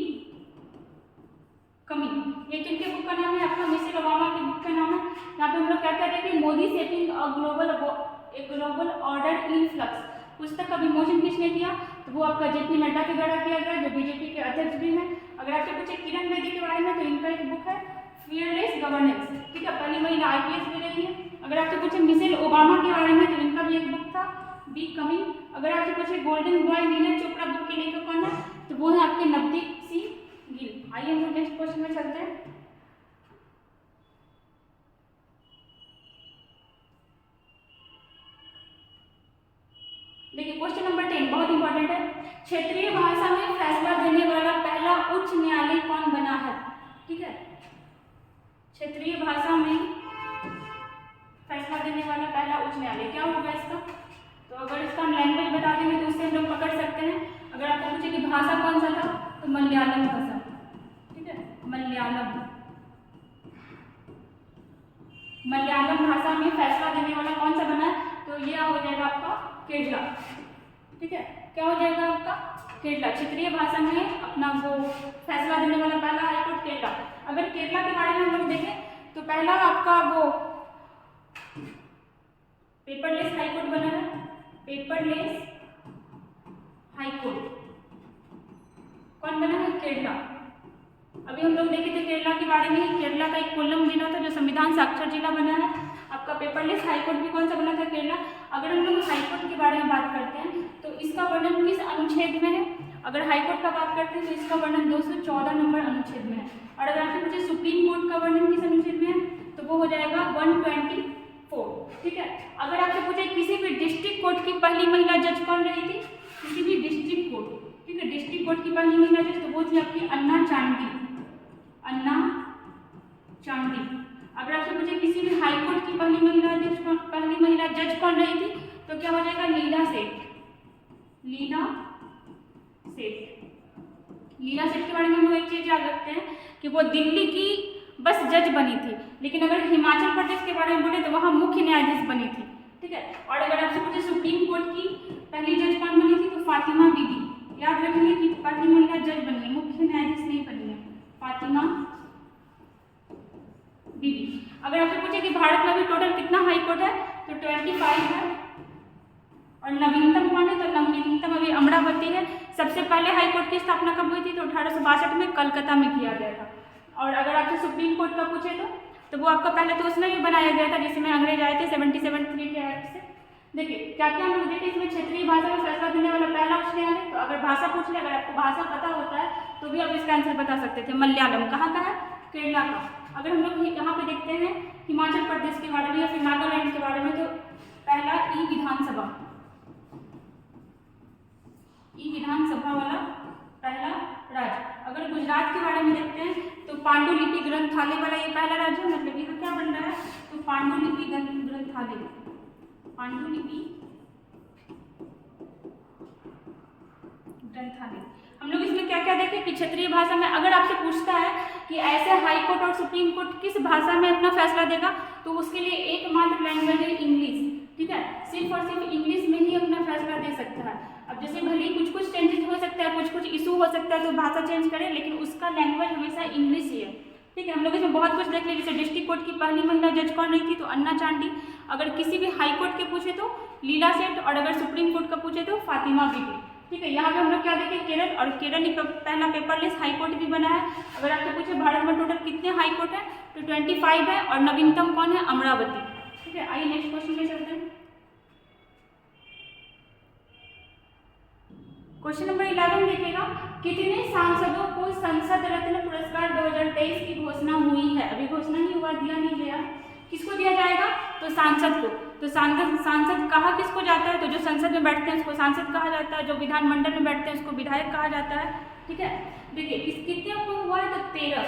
कमिंग, ये किनके बुक का नाम है? आपका मिशेल ओबामा की बुक का नाम है। यहाँ पे हम लोग क्या कह रहे हैं कि Modi setting a global order in flux, पुस्तक का विमोचन किसने किया? तो वो आपका जेपी नड्डा के द्वारा किया गया, जो बीजेपी के अध्यक्ष भी हैं। अगर आपसे पूछे किरण बेदी के बारे में, तो इनका एक बुक है फियरलेस गवर्नेंस। ठीक है, पहली महिला आईपीएस भी रही है। अगर आपसे पूछे मिशेल ओबामा के बारे में, तो इनका भी एक बुक था बी कमिंग। अगर आपसे पूछे golden boy Neeraj Chopra book के लेखक कौन है, तो वो है आपके नवदीप सिंह गिल। आइए हम लोग नेक्स्ट क्वेश्चन में चलते हैं। देखिए क्वेश्चन नंबर 10 बहुत इंपॉर्टेंट है। क्षेत्रीय भाषा में फैसला देने वाला पहला उच्च न्यायालय कौन बना है? ठीक है, क्षेत्रीय भाषा में फैसला देने वाला पहला उच्च न्यायालय क्या होगा इसका? तो अगर इसका हम लैंग्वेज बता देंगे तो उससे हम लोग पकड़ सकते हैं। अगर आपको पूछे कि भाषा कौन सा था, तो मलयालम भाषा। ठीक है, मलयालम भाषा में फैसला देने वाला कौन सा बना है? तो यह हो जाएगा आपका केरला। ठीक है, क्या हो जाएगा आपका? केरला। क्षेत्रीय भाषा में अपना वो फैसला देने वाला पहला हाईकोर्ट केरला। अगर केरला के बारे में हम लोग देखें तो पहला आपका वो पेपरलेस हाईकोर्ट बना है, पेपरलेस हाईकोर्ट कौन बना है? केरला। अभी हम लोग देखे थे केरला के बारे में, केरला का एक कोल्लम जिला था जो संविधान साक्षर जिला बना है। आपका पेपरलेस हाईकोर्ट भी कौन सा बना था? केरला। अगर हम लोग हाईकोर्ट के बारे में बात करते हैं तो इसका वर्णन किस अनुच्छेद में है? अगर हाईकोर्ट का बात करते हैं तो इसका वर्णन 214 नंबर अनुच्छेद में है। और अगर आपसे पूछे सुप्रीम कोर्ट का वर्णन किस अनुच्छेद में है, तो वो हो जाएगा 124। ठीक है, अगर आपसे पूछे किसी भी डिस्ट्रिक्ट कोर्ट की पहली महिला जज कौन रही थी? किसी भी डिस्ट्रिक्ट कोर्ट, ठीक है, डिस्ट्रिक्ट कोर्ट की पहली महिला जज, तो वो थी आपकी अन्ना चांडी। अन्ना चांडी। अगर आपसे पूछे किसी भी हाई कोर्ट की पहली महिला जज कौन रही थी, तो क्या हो जाएगा? लीला सेठ। लीला सेठ। लीला सेठ के बारे में हम लोग एक चीज याद रखते हैं कि वो दिल्ली की बस जज बनी थी, लेकिन अगर हिमाचल प्रदेश के बारे में बोले तो वहाँ मुख्य न्यायाधीश बनी थी। ठीक है, और अगर आपसे पूछे सुप्रीम कोर्ट की पहली जज कौन बनी थी, तो फातिमा बीबी। याद रखिए कि पहली महिला जज बनी है, मुख्य न्यायाधीश नहीं बनी है, फातिमा बीबी। अगर आपसे पूछे कि भारत में अभी टोटल कितना हाई कोर्ट है, तो 25 है। और नवीनतम कौन है? तो नवीनतम अभी अमरावती है। सबसे पहले हाई कोर्ट की स्थापना कब हुई थी? तो 1862 में कलकत्ता में किया गया था। और अगर आपसे सुप्रीम कोर्ट का पूछे तो वो आपका पहले तो उसमें भी बनाया गया था जिसमें अंग्रेज आए थे 77 के एक्ट से। देखिए क्या क्या हम लोग देखें इसमें, क्षेत्रीय भाषा में फैसला देने वाला पहला उच्च न्यायालय। तो अगर भाषा पूछ ले, अगर आपको भाषा पता होता है तो भी आप इसका आंसर बता सकते थे। मलयालम कहाँ का है? केरला का। अगर हम लोग यहाँ पे देखते हैं हिमाचल प्रदेश के बारे में या फिर नागालैंड के बारे में, तो पहला ई विधानसभा, ई विधानसभा वाला पहला राज्य। अगर गुजरात के बारे में देखते हैं तो पांडुलिपि ग्रंथालय वाला ये पहला राज्य, मतलब यहाँ क्या बन रहा है? तो पांडुलिपि ग्रंथालय, पांडुलिपि ग्रंथालय। हम लोग इसमें क्या क्या देखें कि क्षेत्रीय भाषा में अगर आपसे पूछता है कि ऐसे हाई कोर्ट और सुप्रीम कोर्ट किस भाषा में अपना फैसला देगा, तो उसके लिए एकमात्र लैंग्वेज है इंग्लिश। ठीक है, सिर्फ और सिर्फ इंग्लिश में ही अपना फैसला दे सकता है। अब जैसे भले ही कुछ कुछ चेंजेस हो सकता है, कुछ कुछ इशू हो सकता है तो भाषा चेंज करें, लेकिन उसका लैंग्वेज हमेशा इंग्लिश ही है। ठीक है, हम लोग इसमें बहुत कुछ देख लिया, जैसे डिस्ट्रिक्ट कोर्ट की पहली महिला जज कौन रही थी, तो अन्ना चांडी। अगर किसी भी हाई कोर्ट के पूछे तो लीला सेठ, और अगर सुप्रीम कोर्ट का पूछे तो फातिमा बीबी। ठीक है, यहाँ पे हम लोग क्या देखें केरल, और केरल ही पहला पेपरलेस हाई कोर्ट भी बना है। अगर आपसे पूछे भारत में टोटल कितने हाई कोर्ट है तो 25 है, और नवीनतम कौन है, अमरावती। ठीक है, आइए नेक्स्ट क्वेश्चन में चलते हैं। क्वेश्चन नंबर 11 देखिएगा, कितने सांसदों को संसद रत्न पुरस्कार 2023 की घोषणा हुई है? अभी घोषणा नहीं हुआ, दिया नहीं गया। किसको दिया जाएगा? तो सांसद को। तो सांसद कहा किसको जाता है? तो जो संसद में बैठते हैं उसको सांसद कहा जाता है, जो विधानमंडल में बैठते हैं उसको विधायक कहा जाता है। ठीक है, देखिए इस कितने को हुआ है तो 13,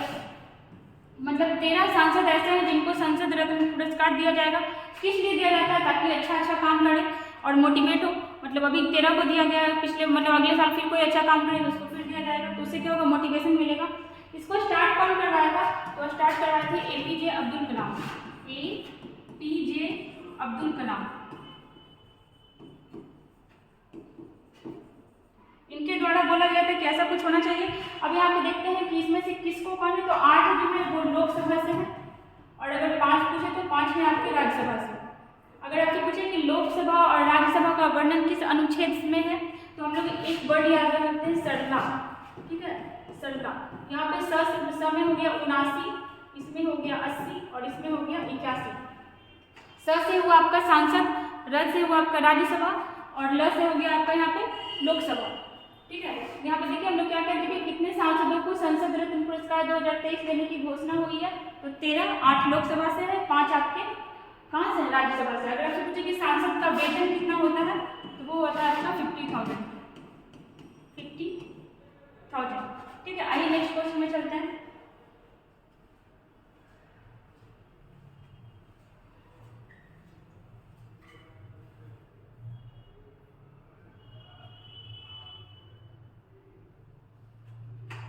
मतलब 13 सांसद ऐसे हैं जिनको संसद रत्न पुरस्कार दिया जाएगा। किस लिए दिया जाता है? ताकि अच्छा काम करे और मोटिवेट हो। मतलब अभी 13 को दिया गया है, पिछले मतलब अगले साल फिर कोई अच्छा काम करे तो उसको फिर दिया जाएगा, तो उससे क्या होगा, मोटिवेशन मिलेगा। इसको स्टार्ट कौन करवाया था? तो स्टार्ट करवाए थे APJ अब्दुल कलाम। APJ अब्दुल कलाम, इनके द्वारा बोला गया था कि ऐसा कुछ होना चाहिए। अब यहाँ पे देखते हैं कि इसमें से किसको कौन है, तो 8 जो है वो लोकसभा से है, और अगर 5 पूछे तो 5 है आपके राज्यसभा से। अगर आपसे पूछे कि लोकसभा और राज्यसभा का वर्णन किस अनुच्छेद में है, तो हम लोग एक वर्ड याद रखते हैं, सरला। ठीक है, सरला। यहाँ पे स में हो गया 79, इसमें हो गया 80, और इसमें हो गया 81। स से हुआ आपका सांसद, र से हुआ आपका राज्यसभा, और ल से हो गया आपका यहाँ पे लोकसभा। ठीक है, यहाँ पे देखिए हम लोग क्या कहते हैं, कितने सांसदों को संसद रत्न पुरस्कार 2023 देने की घोषणा हुई है, तो 13, 8 लोकसभा से है, 5 आपके कहाँ से, राज्यसभा से। अगर आपसे पूछे कि सांसद का वेतन कितना होता है, तो वो होता है आपका 50,000। ठीक है, आइए नेक्स्ट क्वेश्चन में चलते हैं।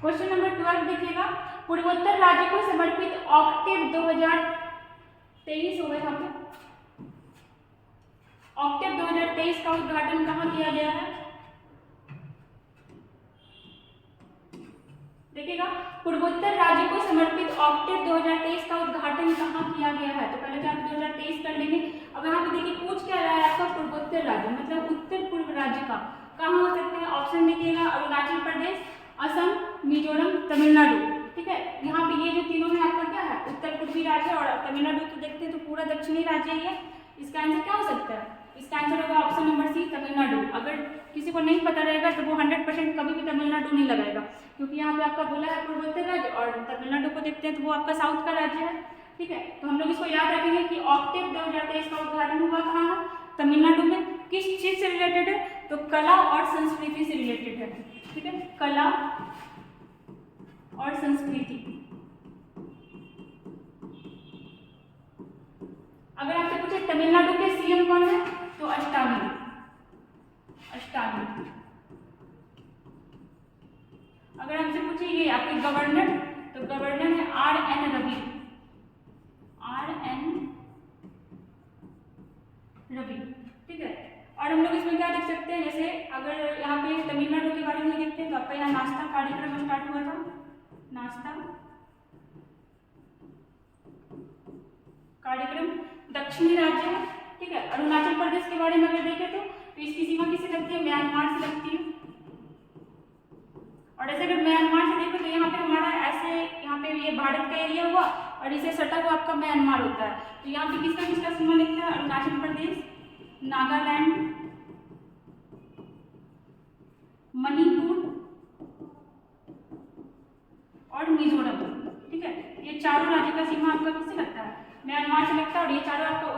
क्वेश्चन नंबर 12 देखिएगा, पूर्वोत्तर राज्य को समर्पित ऑक्टेव 2023 होगा। यहाँ पे ऑक्टेव 2023 का उद्घाटन कहाँ किया गया है? देखिएगा, पूर्वोत्तर राज्य को समर्पित ऑक्टेव 2023 का उद्घाटन कहाँ किया गया है? तो पहले तो आप 2023 कर लेंगे। अब यहाँ पे देखिए पूछ क्या रहा है आपका, पूर्वोत्तर राज्य मतलब उत्तर पूर्व राज्य का कहाँ हो सकते हैं? ऑप्शन देखिएगा, अरुणाचल प्रदेश, असम, मिजोरम, तमिलनाडु। ठीक है, यहाँ पे ये जो तीनों में आपका क्या है, उत्तर पूर्वी राज्य, और तमिलनाडु तो देखते हैं तो पूरा दक्षिणी राज्य ही है। इसका आंसर क्या हो सकता है? इसका आंसर होगा ऑप्शन नंबर सी, तमिलनाडु। अगर किसी को नहीं पता रहेगा तो वो 100% कभी भी तमिलनाडु नहीं लगाएगा, क्योंकि यहाँ पे आपका बोला है पूर्वोत्तर राज्य, और तमिलनाडु को देखते हैं तो वो आपका साउथ का राज्य है। ठीक है, तो हम लोग इसको याद रखेंगे कि ऑक्टेव 2023 का उद्घाटन हुआ कहाँ है? तमिलनाडु में। किस चीज से रिलेटेड है? तो कला और संस्कृति से रिलेटेड है। ठीक है, कला और संस्कृति। अगर आपसे पूछे तमिलनाडु के सीएम कौन है, तो अष्टामी। अगर हमसे पूछे ये आपके गवर्नर, तो गवर्नर है RN रवि। ठीक है, और हम लोग इसमें क्या देख सकते हैं, जैसे अगर यहाँ पे तमिलनाडु के बारे में देखते हैं तो आपका यहाँ नाश्ता कार्यक्रम स्टार्ट हुआ था, नाश्ता कार्यक्रम, दक्षिणी राज्य है। ठीक है, अरुणाचल प्रदेश के बारे में अगर देखें तो इसकी सीमा किससे लगती है? म्यांमार से लगती है। और ऐसे अगर म्यांमार से देखो तो यहाँ पे हमारा ऐसे, यहाँ पे ये भारत का एरिया हुआ और इसे सटा हुआ आपका म्यांमार होता है। तो यहाँ पे किसका सीमा लिखता है? अरुणाचल प्रदेश, नागालैंड, मणिपुर और मिजोरम। ठीक है, ये चारों राज्य का सीमा आपका किससे लगता है? म्यांमार से लगता है, और ये चारों आपका